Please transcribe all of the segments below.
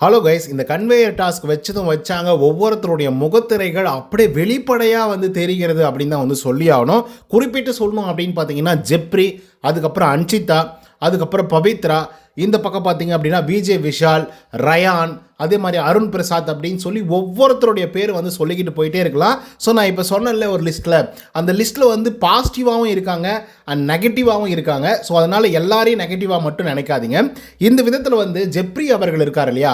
Hello guys, இந்த conveyor task வச்சதும் வச்சாங்க. ஒவ்வொருத்தருடைய முகத்திரைகள் அப்படியே வெளிப்படையாக வந்து தெரிகிறது அப்படின்னு தான் வந்து சொல்லி ஆகணும். குறிப்பிட்டு சொல்லணும் அப்படின்னு பார்த்தீங்கன்னா ஜெப்ரி, அதுக்கப்புறம் அன்ஷிதா, அதுக்கப்புறம் பவித்ரா, இந்த பக்கம் பார்த்தீங்க அப்படின்னா விஜய் விஷால், ரயான், அதே மாதிரி அருண் பிரசாத் அப்படின்னு சொல்லி ஒவ்வொருத்தருடைய பேர் வந்து சொல்லிக்கிட்டு போயிட்டே இருக்கலாம். ஸோ நான் இப்போ சொன்னல ஒரு லிஸ்ட்டில், அந்த லிஸ்ட்டில் வந்து பாசிட்டிவாகவும் இருக்காங்க அண்ட் நெகட்டிவாகவும் இருக்காங்க. ஸோ அதனால் எல்லாரையும் நெகட்டிவாக மட்டும் நினைக்காதீங்க. இந்த விதத்தில் வந்து ஜெப்ரி அவர்கள் இருக்கார் இல்லையா,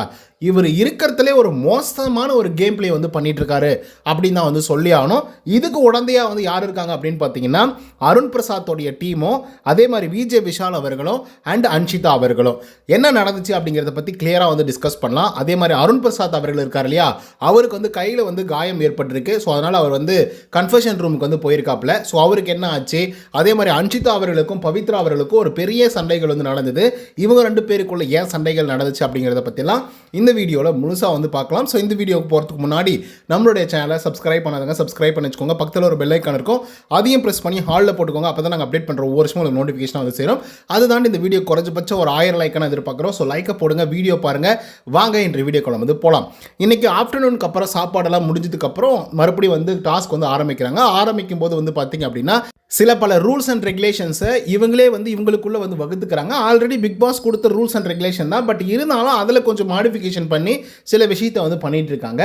இவர் இருக்கிறதுலே ஒரு மோசமான ஒரு கேம் பிளே வந்து பண்ணிகிட்ருக்காரு அப்படின்னு தான் வந்து சொல்லி ஆகணும். இதுக்கு உடந்தையாக வந்து யார் இருக்காங்க அப்படின்னு பார்த்தீங்கன்னா அருண் பிரசாத்தோடைய டீமும், அதே மாதிரி விஜய் விஷால் அவர்களும் அண்ட் அன்ஷிதா அவர்களும். என்ன நடந்துச்சு அப்படிங்கிறத பற்றி கிளியராக வந்து டிஸ்கஸ் பண்ணலாம். அதே மாதிரி அருண் பிரசாத் அவர்கள் இருக்கார் இல்லையா, அவருக்கு வந்து கையில் வந்து காயம் ஏற்பட்டிருக்கு. ஸோ அதனால் அவர் வந்து கன்ஃபெஷன் ரூமுக்கு வந்து போயிருக்காப்புல. ஸோ அவருக்கு என்ன ஆச்சு, அதே மாதிரி அன்ஷிதா அவர்களுக்கும் பவித்ரா அவர்களுக்கும் ஒரு பெரிய சண்டைகள் வந்து நடந்தது. இவங்க ரெண்டு பேருக்குள்ள ஏன் சண்டைகள் நடந்துச்சு அப்படிங்கிறத பற்றிலாம் இந்த வீடியோவில் முழுசாக வந்து பார்க்கலாம். ஸோ இந்த வீடியோக்கு போகிறதுக்கு முன்னாடி நம்மளுடைய சேனலை சப்ஸ்கிரைப் பண்ணாதவங்க சப்ஸ்கிரைப் பண்ணி வச்சுக்கோங்க. பக்கத்தில் ஒரு பெல் ஐக்கான் இருக்கும், அதையும் ப்ரெஸ் பண்ணி ஹாலில் போட்டுக்கோங்க. அப்போ தான் நாங்கள் அப்டேட் பண்ணுற ஒவ்வொரு வருஷமும் உங்களுக்கு நோட்டிஃபிகேஷன் வந்து சேரும். அது தாண்டி இந்த வீடியோ குறைஞ்சபட்சம் ஒரு 1000 லைக்கான எதிர்பார்க்குறோம். ஸோ லைக்கை போடுங்க, வீடியோ பாருங்கள். வாங்க இன்று வீடியோக்குள்ள வந்து போகலாம். இன்றைக்கி ஆஃப்டர்நூனுக்கு அப்புறம் சாப்பாடெல்லாம் முடிஞ்சதுக்கப்புறம் மறுபடியும் வந்து டாஸ்க் வந்து ஆரம்பிக்கிறாங்க. ஆரம்பிக்கும் போது வந்து பார்த்தீங்க அப்படின்னா சில பல ரூல்ஸ் அண்ட் ரெகுலேஷன்ஸை இவங்களே வந்து இவங்களுக்குள்ளே வந்து வகுத்துக்கிறாங்க. ஆல்ரெடி பிக் பாஸ் கொடுத்த ரூல்ஸ் அண்ட் ரெகுலேஷன் தான், பட் இருந்தாலும் அதில் கொஞ்சம் மாடிஃபிகேஷன் பண்ணி சில விஷயத்தை வந்து பண்ணிகிட்டு இருக்காங்க.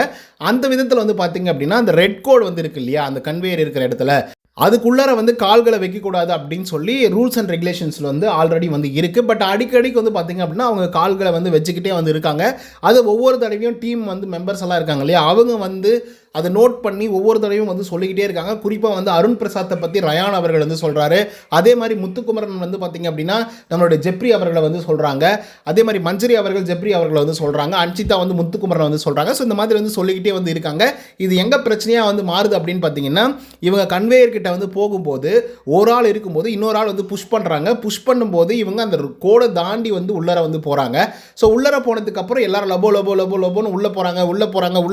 அந்த விதத்தில் வந்து பார்த்தீங்க அப்படின்னா அந்த ரெட் கோட் வந்து இருக்கு இல்லையா, அந்த கன்வேயர் இருக்கிற இடத்துல அதுக்குள்ளார வந்து கால்களை வைக்கக்கூடாது அப்படின்னு சொல்லி ரூல்ஸ் அண்ட் ரெகுலேஷன்ஸில் வந்து ஆல்ரெடி வந்து இருக்குது. பட் அடிக்கடிக்கு வந்து பார்த்திங்க அப்படின்னா அவங்க கால்களை வந்து வச்சுக்கிட்டே வந்து இருக்காங்க. அது ஒவ்வொரு தடவையும் டீம் வந்து மெம்பர்ஸ் எல்லாம் இருக்காங்க இல்லையா, அவங்க வந்து அதை நோட் பண்ணி ஒவ்வொரு தடவையும் வந்து சொல்லிக்கிட்டே இருக்காங்க. குறிப்பாக வந்து அருண் பிரசாத்தை பற்றி ரயான் அவர்கள் வந்து சொல்கிறாரு. அதே மாதிரி முத்துக்குமரன் வந்து பார்த்திங்க அப்படின்னா நம்மளுடைய ஜெப்ரி அவர்களை வந்து சொல்கிறாங்க. அதே மாதிரி மஞ்சரி அவர்கள் ஜெப்ரி அவர்களை வந்து சொல்கிறாங்க. அன்ஷிதா வந்து முத்துக்குமரன் வந்து சொல்கிறாங்க. ஸோ இந்த மாதிரி வந்து சொல்லிக்கிட்டே வந்து இருக்காங்க. இது எங்கே பிரச்சனையாக வந்து மாறுது அப்படின்னு பார்த்தீங்கன்னா, இவங்க கன்வேயர் கிட்ட வந்து போகும்போது ஒரு ஆள் இருக்கும்போது இன்னொரு ஆள் வந்து புஷ் பண்ணுறாங்க. புஷ் பண்ணும்போது இவங்க அந்த கோடை தாண்டி வந்து உள்ளர வந்து போகிறாங்க. ஸோ உள்ளர போனதுக்கப்புறம் எல்லாரும் லபோ லபோ லபோ லபோன்னு உள்ளே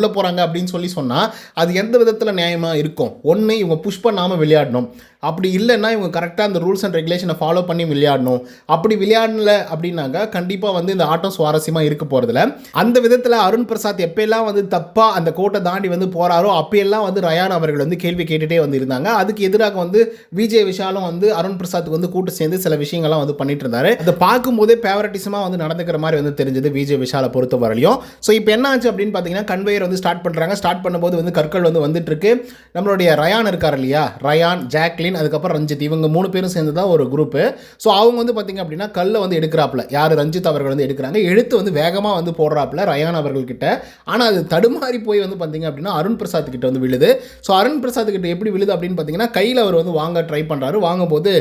போகிறாங்க அப்படின்னு சொன்னால் அது எந்த விதத்தில் நியாயமாக இருக்கும்? ஒன்று, இவங்க புஷ் பண்ணாமல் விளையாடணும். அப்படி இல்லைன்னா இவங்க கரெக்டாக அந்த ரூல்ஸ் அண்ட் ரெகுலேஷனை ஃபாலோ பண்ணி விளையாடணும். அப்படி விளையாடல அப்படின்னாக்கா கண்டிப்பாக வந்து இந்த ஆட்டம் சுவாரஸ்யமாக இருக்க போகிறதில்ல. அந்த விதத்தில் அருண் பிரசாத் எப்போல்லாம் வந்து தப்பாக அந்த கோட்டை தாண்டி வந்து போகிறாரோ அப்போல்லாம் வந்து ரயான் அவர்கள் வந்து கேள்வி கேட்டுகிட்டே வந்து இருந்தாங்க. அதுக்கு எதிராக வந்து விஜய் விஷாலும் வந்து அருண் பிரசாத்துக்கு வந்து கூட்டு சேர்ந்து சில விஷயங்கள்லாம் வந்து பண்ணிட்டு இருந்தாரு. அதை பார்க்கும்போதே ஃபேவரட்டிசமாக வந்து நடந்துக்கிற மாதிரி வந்து தெரிஞ்சது விஜய் விஷாலை பொறுத்த வரலையும். ஸோ இப்போ என்ன ஆச்சு அப்படின்னு பார்த்தீங்கன்னா கன்வேயர் வந்து ஸ்டார்ட் பண்ணுறாங்க. ஸ்டார்ட் பண்ணும்போது வந்து கற்கள் வந்து வந்துட்டு இருக்கு. நம்மளுடைய ரயான் இருக்கார் இல்லையா, ரயான், ஜாக்லின், அதுக்கப்புறம் ரஞ்சித், இவங்க 3 பேரும் சேர்ந்து தான் ஒரு குரூப்பு. ஸோ அவங்க வந்து பார்த்தீங்க அப்படின்னா கல்லை வந்து எடுக்கிறாப்புல. யார்? ரஞ்சித் அவர்கள் வந்து எடுக்கிறாங்க. எடுத்து வந்து வேகமாக வந்து போடுறாப்புல ரயான் அவர்கள்கிட்ட. ஆனால் அது தடுமாறி போய் வந்து பார்த்தீங்க அப்படின்னா அருண் பிரசாத் கிட்ட வந்து விழுது. ஸோ அருண் பிரசாத் கிட்ட எப்படி விழுது அப்படின்னு பார்த்தீங்கன்னா கையில் அவர் வந்து வாங்க ட்ரை பண்ணுறாரு. வாங்கும்போது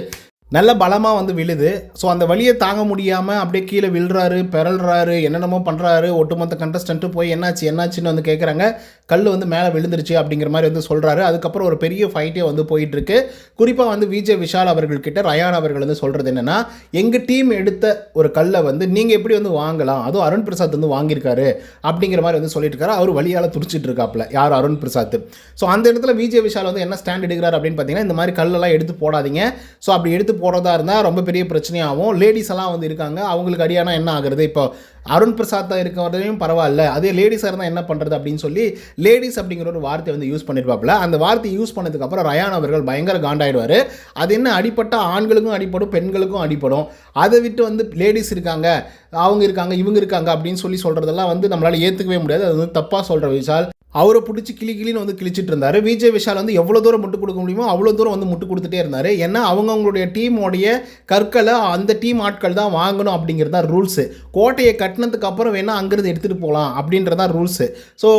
நல்ல பலமாக வந்து விழுது. ஸோ அந்த வலியை தாங்க முடியாமல் அப்படியே கீழே விழுறாரு, பிறல்றாரு, என்னென்னமோ பண்ணுறாரு. ஒட்டுமொத்த கண்டஸ்டண்ட்டு போய் என்னாச்சுன்னு வந்து கேட்குறாங்க. கல் வந்து மேலே விழுந்துருச்சு அப்படிங்கிற மாதிரி வந்து சொல்கிறாரு. அதுக்கப்புறம் ஒரு பெரிய ஃபைட்டே வந்து போயிட்டுருக்கு. குறிப்பாக வந்து விஜய் விஷால் அவர்கள்கிட்ட ரயான் அவர்கள் வந்து சொல்கிறது என்னென்னா, எங்கள் டீம் எடுத்த ஒரு கல்லை வந்து நீங்கள் எப்படி வந்து வாங்கலாம், அதுவும் அருண் பிரசாத் வந்து வாங்கியிருக்காரு அப்படிங்கிற மாதிரி வந்து சொல்லிட்டு இருக்காரு. அவர் வழியால் துடிச்சிட்டு இருக்காப்புல, யார்? அருண் பிரசாத். ஸோ அந்த இடத்துல விஜய் விஷால் வந்து என்ன ஸ்டாண்ட் எடுக்கிறார் அப்படின்னு பார்த்தீங்கன்னா, இந்த மாதிரி கல்லெல்லாம் எடுத்து போடாதீங்க. ஸோ அப்படி எடுத்து போடுறதா இருந்தால் ரொம்ப பெரிய பிரச்சனையாகும். லேடிஸ் எல்லாம் வந்து இருக்காங்க, அவங்களுக்கு அடியானா என்ன ஆகுறது? இப்போ அருண் பிரசாத்தாக இருக்கிறதையும் பரவாயில்ல, அதே லேடிஸாக இருந்தால் என்ன பண்ணுறது அப்படின்னு சொல்லி லேடிஸ் அப்படிங்கிற ஒரு வார்த்தை வந்து யூஸ் பண்ணியிருப்பாப்புல. அந்த வார்த்தையை யூஸ் பண்ணதுக்கப்புறம் ரயான் அவர்கள் பயங்கர காண்டாயிடுவார். அது என்ன, அடிப்பட்ட ஆண்களுக்கும் அடிப்படும், பெண்களுக்கும் அடிப்படும். அதை விட்டு வந்து லேடிஸ் இருக்காங்க, அவங்க இருக்காங்க, இவங்க இருக்காங்க அப்படின்னு சொல்லி சொல்கிறதெல்லாம் வந்து நம்மளால் ஏற்றுக்கவே முடியாது. அது வந்து தப்பாக சொல்கிற விஷால் அவரை பிடிச்சி கிளின்னு வந்து கிழிச்சிட்டு இருந்தார். விஜய் விஷால் வந்து எவ்வளோ தூரம் முட்டு கொடுக்க முடியுமோ அவ்வளோ தூரம் வந்து முட்டு கொடுத்துட்டே இருந்தார். ஏன்னா அவங்களுடைய டீமோடைய கற்களை அந்த டீம் ஆட்கள் தான் வாங்கணும் அப்படிங்கிறது தான் ரூல்ஸு. கோட்டையை கட்டினதுக்கு அப்புறம் வேணால் அங்கேருந்து எடுத்துகிட்டு போகலாம் அப்படின்றதான் ரூல்ஸு. ஸோ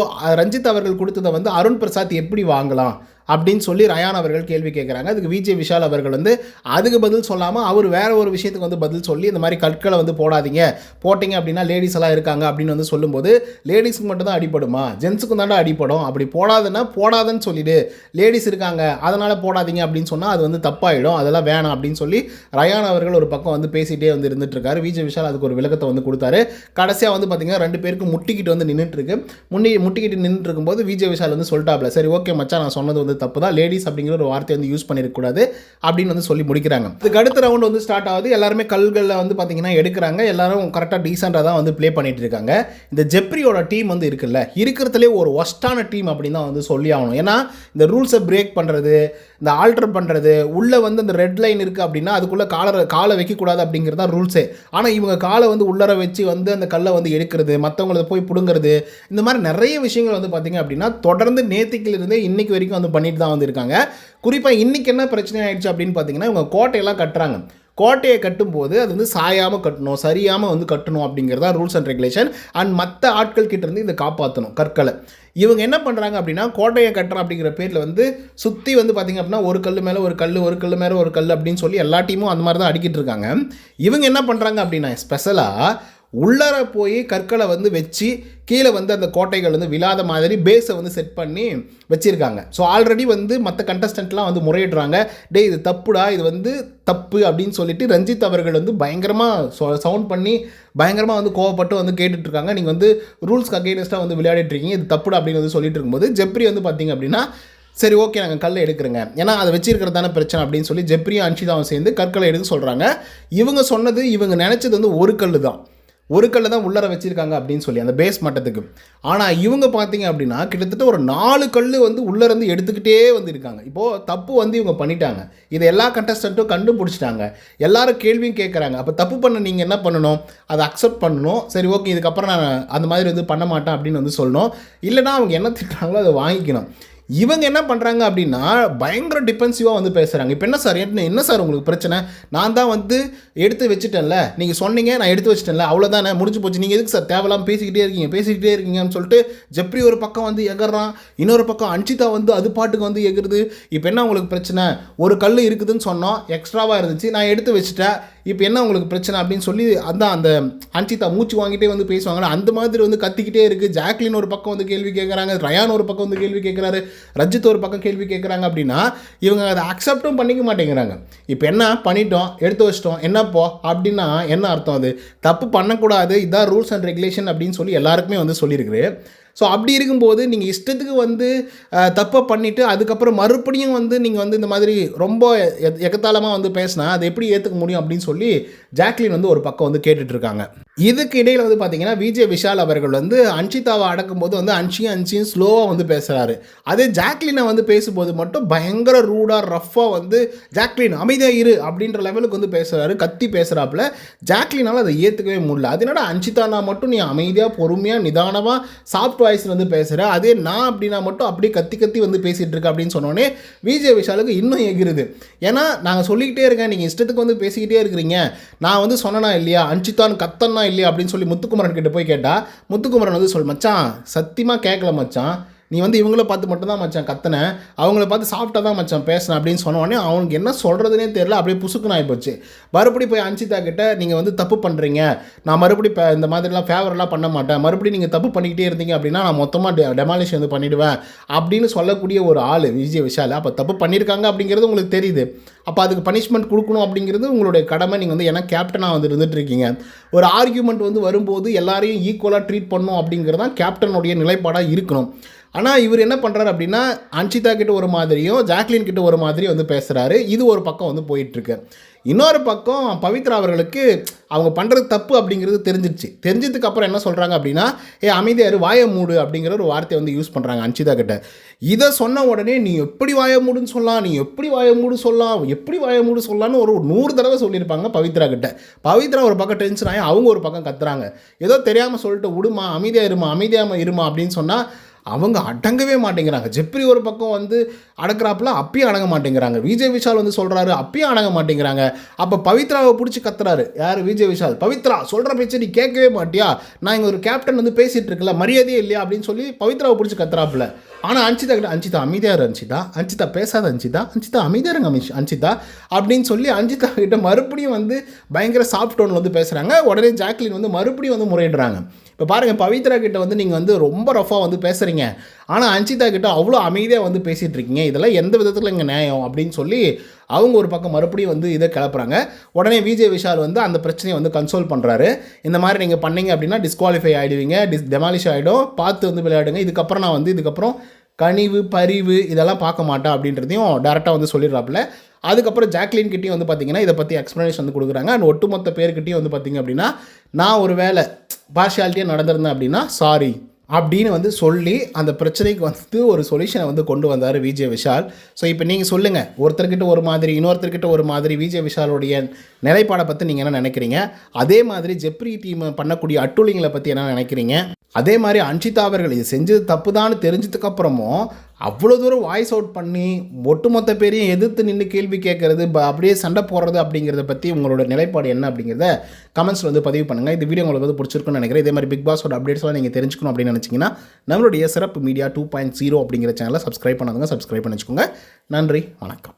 ரஞ்சித் அவர்கள் கொடுத்ததை வந்து அருண் பிரசாத் எப்படி வாங்கலாம் அப்படின்னு சொல்லி ரயான் அவர்கள் கேள்வி கேட்குறாங்க. அதுக்கு விஜய் விஷால் அவர்கள் வந்து அதுக்கு பதில் சொல்லாமல் அவர் வேற ஒரு விஷயத்துக்கு வந்து பதில் சொல்லி, இந்த மாதிரி கற்களை வந்து போடாதீங்க, போட்டிங்க அப்படின்னா லேடிஸ் எல்லாம் இருக்காங்க அப்படின்னு வந்து சொல்லும்போது, லேடிஸுக்கு மட்டும் தான் அடிப்படுமா, ஜென்ஸுக்கும் தாண்டா அடிப்படும், அப்படி போடாதுன்னா போடாதுன்னு சொல்லிடு, லேடிஸ் இருக்காங்க அதனால் போடாதீங்க அப்படின்னு சொன்னால் அது வந்து தப்பாயிடும், அதெல்லாம் வேணாம் அப்படின்னு சொல்லி ரயான் அவர்கள் ஒரு பக்கம் வந்து பேசிகிட்டே வந்து இருந்துட்டு இருக்காரு. விஜய் விஷால் அதுக்கு ஒரு விளக்கத்தை வந்து கொடுத்தாரு. கடைசியாக வந்து பார்த்தீங்கன்னா 2 பேருக்கு முட்டிக்கிட்டு வந்து நின்றுட்டு இருக்கு. முட்டிக்கிட்டு நின்றுட்டு இருக்கும்போது விஜய் விஷால் வந்து சொல்லிட்டாப்ல, சரி ஓகே மச்சான், நான் சொன்னது வந்து தப்பு தான், லேடிஸ் அப்படிங்கிற ஒரு வார்த்தையை வந்து யூஸ் பண்ணிருக்கக்கூடாது அப்படின்னு வந்து சொல்லி முடிக்கிறாங்க. இதுக்கு அடுத்த ரவுண்ட் வந்து ஸ்டார்ட் ஆகுது. எல்லாருமே கல்களில் வந்து பார்த்தீங்கன்னா எடுக்கிறாங்க. எல்லாரும் கரெக்டாக டீசெண்டாக தான் வந்து ப்ளே பண்ணிட்டு இருக்காங்க. இந்த ஜெப்ரியோட டீம் வந்து இருக்குல்ல, இருக்கிறதுலே ஒரு ஒஸ்டான டீம் அப்படின்னு தான் வந்து சொல்லி ஆகணும். ஏன்னா இந்த ரூல்ஸை பிரேக் பண்ணுறது, இந்த ஆல்டர் பண்ணுறது, உள்ளே வந்து அந்த ரெட் லைன் இருக்குது அப்படின்னா அதுக்குள்ளே காலை வைக்கக்கூடாது அப்படிங்கிறது தான் ரூல்ஸே. ஆனால் இவங்க காலை வந்து உள்ளர வச்சு வந்து அந்த கல்லை வந்து எடுக்கிறது, மற்றவங்கள போய் பிடுங்கிறது, இந்த மாதிரி நிறைய விஷயங்கள் வந்து பார்த்திங்க அப்படின்னா தொடர்ந்து நேத்திக்கிலிருந்தே இன்றைக்கி வரைக்கும் வந்து பண்ணிட்டு தான் வந்து இருக்காங்க. குறிப்பாக இன்றைக்கி என்ன பிரச்சனை ஆகிடுச்சு அப்படின்னு பார்த்தீங்கன்னா, இவங்க கோட்டையெல்லாம் கட்டுறாங்க. கோட்டையை கட்டும்போது அது வந்து சாயாமல் கட்டணும், சரியாமல் வந்து கட்டணும் அப்படிங்கிறதா ரூல்ஸ் அண்ட் ரெகுலேஷன். அண்ட் மற்ற ஆட்கள் கிட்டேருந்து இதை காப்பாற்றணும் கற்களை. இவங்க என்ன பண்ணுறாங்க அப்படின்னா, கோட்டையை கட்டுறோம் அப்படிங்கிற பேரில் வந்து சுற்றி வந்து பார்த்திங்க அப்படின்னா ஒரு கல் மேலே ஒரு கல், ஒரு கல் மேலே ஒரு கல் அப்படின்னு சொல்லி எல்லா டீமும் அந்த மாதிரி தான் அடிக்கிட்டு இருக்காங்க. இவங்க என்ன பண்ணுறாங்க அப்படின்னா, ஸ்பெஷலாக உள்ளர போய் கற்களை வந்து வச்சு கீழே வந்து அந்த கோட்டைகள் வந்து விழாத மாதிரி பேஸை வந்து செட் பண்ணி வச்சுருக்காங்க. ஸோ ஆல்ரெடி வந்து மற்ற கண்டஸ்டன்ட்லாம் வந்து முறையிடுறாங்க, டே இது தப்புடா, இது வந்து தப்பு அப்படின்னு சொல்லிட்டு ரஞ்சித் அவர்கள் வந்து பயங்கரமாக சவுண்ட் பண்ணி பயங்கரமாக வந்து கோவப்பட்டு வந்து கேட்டுட்ருக்காங்க. நீங்கள் வந்து ரூல்ஸ்க்கு அகெயின்ஸ்டாக வந்து விளையாடிட்டுருக்கீங்க, இது தப்புடா அப்படின்னு வந்து சொல்லிட்டு இருக்கும்போது ஜெப்ரி வந்து பார்த்திங்க அப்படின்னா, சரி ஓகே நாங்கள் கல்லை எடுக்கிறேங்க, ஏன்னா அதை வச்சிருக்கிறதான பிரச்சனை அப்படின்னு சொல்லி ஜெப்ரியும் அன்ஷிதாவும் சேர்ந்து கற்களை எடுக்க சொல்கிறாங்க. இவங்க சொன்னது, இவங்க நினச்சது வந்து ஒரு கல் தான், ஒரு கல்லை தான் உள்ளர வச்சுருக்காங்க அப்படின்னு சொல்லி அந்த பேஸ் மட்டத்துக்கு. ஆனால் இவங்க பார்த்தீங்க அப்படின்னா கிட்டத்தட்ட ஒரு 4 கல் வந்து உள்ளேருந்து எடுத்துக்கிட்டே வந்து இருக்காங்க. இப்போது தப்பு வந்து இவங்க பண்ணிட்டாங்க, இதை எல்லா கண்டஸ்டண்ட்டும் கண்டுபிடிச்சிட்டாங்க, எல்லாரும் கேள்வியும் கேட்குறாங்க. அப்போ தப்பு பண்ண நீங்கள் என்ன பண்ணணும், அதை அக்செப்ட் பண்ணணும். சரி ஓகே, இதுக்கப்புறம் நான் அந்த மாதிரி வந்து பண்ண மாட்டேன் அப்படின்னு வந்து சொல்லணும். இல்லைனா அவங்க என்ன திட்டுறாங்களோ அதை வாங்கிக்கணும். இவங்க என்ன பண்ணுறாங்க அப்படின்னா பயங்கர டிஃபென்சிவாக வந்து பேசுகிறாங்க. இப்போ என்ன சார், என்ன சார் உங்களுக்கு பிரச்சனை, நான் தான் வந்து எடுத்து வச்சுட்டேன்ல, நீங்கள் சொன்னீங்க நான் எடுத்து வச்சுட்டேன்ல, அவ்வளோதானே, முடிஞ்சு போச்சு, நீங்கள் எதுக்கு சார் தேவையில்லாமல் பேசிக்கிட்டே இருக்கீங்கன்னு சொல்லிட்டு ஜெப்ரி ஒரு பக்கம் வந்து எகறான், இன்னொரு பக்கம் அன்ஷிதா வந்து அது பாட்டுக்கு வந்து எகுறது. இப்போ என்ன உங்களுக்கு பிரச்சனை, ஒரு கல் இருக்குதுன்னு சொன்னோம், எக்ஸ்ட்ராவாக இருந்துச்சு, நான் எடுத்து வச்சுட்டேன், இப்போ என்ன உங்களுக்கு பிரச்சனை அப்படின்னு சொல்லி அந்த அன்ஷிதா மூச்சு வாங்கிட்டே வந்து பேசுவாங்க. அந்த மாதிரி வந்து கத்திக்கிட்டே இருக்குது. ஜாக்லின் ஒரு பக்கம் வந்து கேள்வி கேட்குறாங்க, ரயான் ஒரு பக்கம் வந்து கேள்வி கேட்குறாரு, ரஞ்சித் ஒரு பக்கம் கேள்வி கேட்குறாங்க. அப்படின்னா இவங்க அதை அக்செப்டும் பண்ணிக்க மாட்டேங்கிறாங்க. இப்போ என்ன பண்ணிட்டோம், எடுத்து வச்சிட்டோம், என்னப்போ அப்படின்னா என்ன அர்த்தம், அது தப்பு பண்ணக்கூடாது, இதான் ரூல்ஸ் அண்ட் ரெகுலேஷன் அப்படின்னு சொல்லி எல்லாருக்குமே வந்து சொல்லியிருக்குது. ஸோ அப்படி இருக்கும்போது நீங்கள் இஷ்டத்துக்கு வந்து தப்பை பண்ணிவிட்டு அதுக்கப்புறம் மறுபடியும் வந்து நீங்கள் வந்து இந்த மாதிரி ரொம்ப எகத்தாளமாக வந்து பேசினா அதை எப்படி ஏற்றுக்க முடியும் அப்படின்னு சொல்லி ஜாக்லின் வந்து ஒரு பக்கம் வந்து கேட்டுட்ருக்காங்க. இதுக்கு இடையில் வந்து பார்த்தீங்கன்னா விஜய் விஷால் அவர்கள் வந்து அன்ஷிதாவை அடக்கும்போது வந்து அன்ஷியும் ஸ்லோவாக வந்து பேசுகிறாரு. அதே ஜாக்லினை வந்து பேசும்போது மட்டும் பயங்கர ரூடாக ரஃப்பாக வந்து ஜாக்லின் அமைதியாக இரு அப்படின்ற லெவலுக்கு வந்து பேசுகிறாரு, கத்தி பேசுகிறாப்புல. ஜாக்லினால் அதை ஏற்றுக்கவே முடியல. அது என்னடா அன்ஷிதானா மட்டும் நீ அமைதியாக பொறுமையாக நிதானமாக சாஃப்ட் வாய்ஸ் வந்து பேசுகிறேன், அதே நான் அப்படின்னா மட்டும் அப்படியே கத்தி வந்து பேசிகிட்டு இருக்கேன் அப்படின்னு சொன்னோடனே விஜய் விஷாலுக்கு இன்னும் எகிருது. ஏன்னா நாங்கள் சொல்லிக்கிட்டே இருக்கேன், நீங்கள் இஷ்டத்துக்கு வந்து பேசிக்கிட்டே இருக்கிறீங்க, நான் வந்து சொன்னனா இல்லையா, அன்ஷிதான் கத்தன்னா இல்லையா அப்படின்னு சொல்லி முத்துக்குமரன் கிட்ட போய் கேட்டால் முத்துக்குமரன் வந்து மச்சான் சத்தியமாக கேட்கல மச்சான், நீ வந்து இவங்கள பார்த்து மட்டும்தான் மச்சான் கத்தனை, அவங்கள பார்த்து சாஃப்டாக தான் மச்சான் பேசினேன் அப்படின்னு சொன்னோடனே அவனுக்கு என்ன சொல்கிறதுனே தெரியல, அப்படியே புசுக்குன்னு ஆகிப்போச்சு. மறுபடியும் போய் அன்ஷிதா கிட்ட நீங்கள் வந்து தப்பு பண்ணுறீங்க, நான் மறுபடியும் இந்த மாதிரிலாம் ஃபேவரெலாம் பண்ண மாட்டேன், மறுபடியும் நீங்கள் தப்பு பண்ணிக்கிட்டே இருந்தீங்க அப்படின்னா நான் மொத்தமாக டெமாலிஷ் வந்து பண்ணிவிடுவேன் அப்படின்னு சொல்லக்கூடிய ஒரு ஆள் விஜய் விஷால். அப்போ தப்பு பண்ணியிருக்காங்க அப்படிங்கிறது உங்களுக்கு தெரியுது, அப்போ அதுக்கு பனிஷ்மெண்ட் கொடுக்கணும் அப்படிங்கிறது உங்களுடைய கடமை. நீங்கள் வந்து ஏன்னா கேப்டனாக வந்து இருந்துட்டு இருக்கீங்க, ஒரு ஆர்கியூமெண்ட் வந்து வரும்போது எல்லாரையும் ஈக்குவலாக ட்ரீட் பண்ணணும் அப்படிங்கிறது தான் கேப்டனுடைய நிலைப்பாடாக இருக்கணும். ஆனால் இவர் என்ன பண்ணுறாரு அப்படின்னா அன்ஷிதா கிட்ட ஒரு மாதிரியும் ஜாக்லின் கிட்ட ஒரு மாதிரியும் வந்து பேசுகிறாரு. இது ஒரு பக்கம் வந்து போயிட்டுருக்கு. இன்னொரு பக்கம் பவித்ரா அவர்களுக்கு அவங்க பண்ணுறது தப்பு அப்படிங்கிறது தெரிஞ்சதுக்கு அப்புறம் என்ன சொல்கிறாங்க அப்படின்னா, அமைதியாரு வாய மூடு அப்படிங்கிற ஒரு வார்த்தையை வந்து யூஸ் பண்ணுறாங்க அன்ஷிதா கிட்ட. இதை சொன்ன உடனே நீ எப்படி வாய மூடுன்னு சொல்லலாம், நீ எப்படி வாய மூடு சொல்லலாம்னு ஒரு 100 தடவை சொல்லியிருப்பாங்க பவித்ரா கிட்ட. பவித்ரா ஒரு பக்கம் டென்ஷன் ஆகி அவங்க ஒரு பக்கம் கத்துறாங்க, ஏதோ தெரியாமல் சொல்லிட்டு விடுமா, அமைதியாக இருமா அப்படின்னு சொன்னால் அவங்க அடங்கவே மாட்டேங்கிறாங்க. ஜெப்ரி ஒரு பக்கம் வந்து அடக்கிறாப்புல, அப்பயும் அடங்க மாட்டேங்கிறாங்க. விஜய் விஷால் வந்து சொல்கிறாரு, அப்பயும் அடங்க மாட்டேங்கிறாங்க. அப்போ பவித்ராவை பிடிச்சி கத்துறாரு யார், விஜய் விஷால். பவித்ரா சொல்கிற பேச்சு நீ கேட்கவே மாட்டியா, நான் இங்கே ஒரு கேப்டன் வந்து பேசிகிட்டு இருக்கல, மரியாதையே இல்லையா அப்படின்னு சொல்லி பவித்ராவை பிடிச்சி கத்துறாப்புல. ஆனால் அன்ஷிதா கிட்ட அன்ஷிதா அமைதியார், அன்ஷிதா பேசாத, அன்ஷிதா அமைதியாருங்க அன்ஷிதா அப்படின்னு சொல்லி அன்ஷிதா கிட்ட மறுபடியும் வந்து பயங்கர சாஃப்ட் டோனில் வந்து பேசுகிறாங்க. உடனே ஜாக்லின் வந்து மறுபடியும் வந்து முறையிடுறாங்க. இப்போ பாருங்கள், பவித்ரா கிட்ட வந்து நீங்கள் வந்து ரொம்ப ரஃபாக வந்து பேசுகிறீங்க, ஆனால் அன்ஷிதா கிட்ட அவ்வளோ அமைதியாக வந்து பேசிகிட்டு இருக்கீங்க, இதெல்லாம் எந்த விதத்தில் இங்கே நியாயம் அப்படின்னு சொல்லி அவங்க ஒரு பக்கம் மறுபடியும் வந்து இதை கிளப்புறாங்க. உடனே விஜய் விஷால் வந்து அந்த பிரச்சனையை வந்து கன்சோல் பண்ணுறாரு. இந்த மாதிரி நீங்கள் பண்ணீங்க அப்படின்னா டிஸ்குவாலிஃபை ஆகிடுவீங்க, டெமாலிஷ் ஆகிடும், பார்த்து வந்து விளையாடுங்க, இதுக்கப்புறம் கனிவு பரிவு இதெல்லாம் பார்க்க மாட்டா அப்படின்றதையும் டேரெக்டாக வந்து சொல்லிடுறாப்புல. அதுக்கப்புறம் ஜாக்லின் கிட்டேயும் வந்து பார்த்திங்கன்னா இதை பற்றி எக்ஸ்ப்ளனேஷன் வந்து கொடுக்குறாங்க. அண்ட் ஒட்டுமொத்த பேர்கிட்டையும் வந்து பார்த்திங்க அப்படின்னா நான் ஒரு வேளை பார்ஷியாலிட்டியாக நடந்திருந்தேன் அப்படின்னா சாரி அப்படின்னு வந்து சொல்லி அந்த பிரச்சனைக்கு வந்து ஒரு சொல்யூஷனை வந்து கொண்டு வந்தார் விஜய் விஷால். ஸோ இப்போ நீங்கள் சொல்லுங்கள், ஒருத்தர்கிட்ட ஒரு மாதிரி இன்னொருத்தர்கிட்ட ஒரு மாதிரி விஜய் விஷாலுடைய நிலைப்பாடை பற்றி நீங்கள் என்ன நினைக்கிறீங்க? அதே மாதிரி ஜெப்ரி டீம் பண்ணக்கூடிய அட்டூழியங்களை பற்றி என்ன நினைக்கிறீங்க? அதே மாதிரி அன்ஷிதா அவர்கள் இது செஞ்சது தப்பு தான் தெரிஞ்சதுக்கப்புறமும் அவ்வளோ தூரம் வாய்ஸ் அவுட் பண்ணி ஒட்டுமொத்த பேரையும் எதிர்த்து நின்று கேள்வி கேட்குறது, அப்படியே சண்டை போடுறது அப்படிங்கிறத பற்றி உங்களோட நிலைப்பாடு என்ன அப்படிங்கிறத கமெண்ட்ஸில் வந்து பதிவு பண்ணுங்கள். இந்த வீடியோ உங்களுக்கு வந்து பிடிச்சிருக்குன்னு நினைக்கிறேன். இதே மாதிரி பிக் பாஸோட அப்டேட்ஸ்லாம் நீங்கள் தெரிஞ்சுக்கணும் அப்படின்னு நினச்சிங்கன்னா நம்மளுடைய சிறப்பு மீடியா 2.0 அப்படிங்கிற சேனலை சப்ஸ்கிரைப் பண்ணாதுங்க, சப்ஸ்கிரைப் பண்ணி வச்சுக்கோங்க. நன்றி, வணக்கம்.